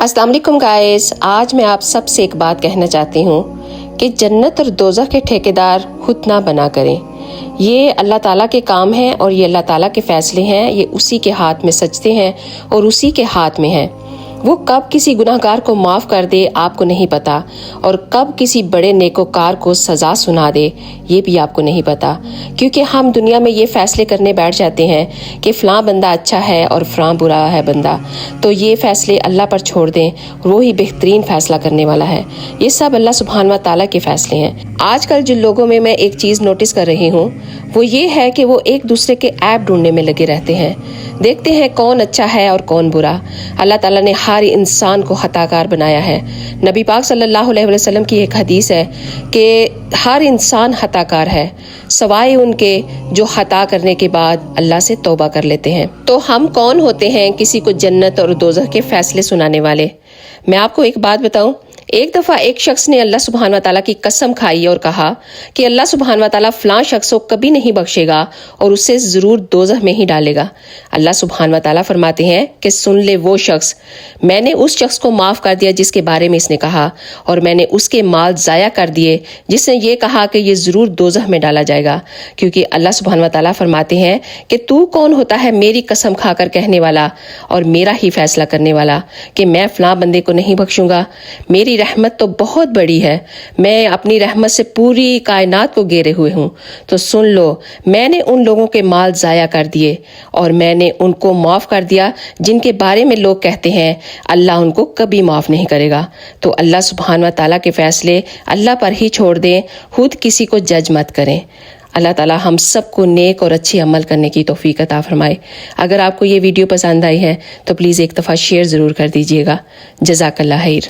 अस्सलाम वालेकुम गाइस, आज मैं आप सब से एक बात कहना चाहती हूँ कि जन्नत और दोज़ख के ठेकेदार खुद ना बना करें। ये अल्लाह ताला के काम हैं और ये अल्लाह ताला के फैसले हैं। ये उसी के हाथ में सजते हैं और उसी के हाथ में हैं। वो कब किसी गुनाहगार को माफ़ कर दे आपको नहीं पता, और कब किसी बड़े नेकोकार को सज़ा सुना दे ये भी आपको नहीं पता। क्योंकि हम दुनिया में ये फैसले करने बैठ जाते हैं कि फ़लाँ बंदा अच्छा है और फ़लाँ बुरा है बंदा, तो ये फ़ैसले अल्लाह पर छोड़ दें, वो ही बेहतरीन फ़ैसला करने वाला है। ये सब अल्लाह सुब्हान व तआला के फ़ैसले हैं। आजकल जिन लोगों में मैं एक चीज़ नोटिस कर रही हूँ वो ये है कि वो एक दूसरे के ऐप ढूंढने में लगे रहते हैं। देखते हैं कौन अच्छा है और कौन बुरा। अल्लाह ताला ने हर इंसान को खताकार बनाया है। नबी पाक सल्लल्लाहु अलैहि वसल्लम की एक हदीस है कि हर इंसान खताकार है सवाए उनके जो खता करने के बाद अल्लाह से तौबा कर लेते हैं। तो हम कौन होते हैं किसी को जन्नत और दोज़ख के फैसले सुनाने वाले? मैं आपको एक बात बताऊं, एक दफ़ा एक शख्स ने अल्लाह सुब्हान व तआला की कसम खाई और कहा कि अल्लाह सुब्हान व तआला फ़लाँ शख्स को कभी नहीं बख्शेगा और उसे ज़रूर दोज़ख में ही डालेगा। अल्लाह सुब्हान व तआला फरमाते हैं कि सुन ले वो शख्स, मैंने उस शख्स को माफ़ कर दिया जिसके बारे में इसने कहा, और मैंने उसके माल ज़ाया कर दिए जिसने ये कहा कि ये ज़रूर दोज़ख में डाला जाएगा। क्योंकि अल्लाह सुब्हान व तआला फरमाते हैं कि तू कौन होता है मेरी कसम खाकर कहने वाला और मेरा ही फैसला करने वाला कि मैं फ़लाँ बंदे को नहीं बख्शूंगा। मेरी रहमत तो बहुत बड़ी है, मैं अपनी रहमत से पूरी कायनात को घेरे हुए हूँ। तो सुन लो, मैंने उन लोगों के माल ज़ाया कर दिए और मैंने उनको माफ़ कर दिया जिनके बारे में लोग कहते हैं अल्लाह उनको कभी माफ़ नहीं करेगा। तो अल्लाह सुब्हान व तआला के फ़ैसले अल्लाह पर ही छोड़ दें, खुद किसी को जज मत करें। अल्लाह ताला हम सबको नेक और अच्छे अमल करने की तौफीक अता फरमाए। अगर आपको ये वीडियो पसंद आई है तो प्लीज़ एक दफ़ा शेयर ज़रूर कर दीजिएगा। जज़ाकल्लाह खैर।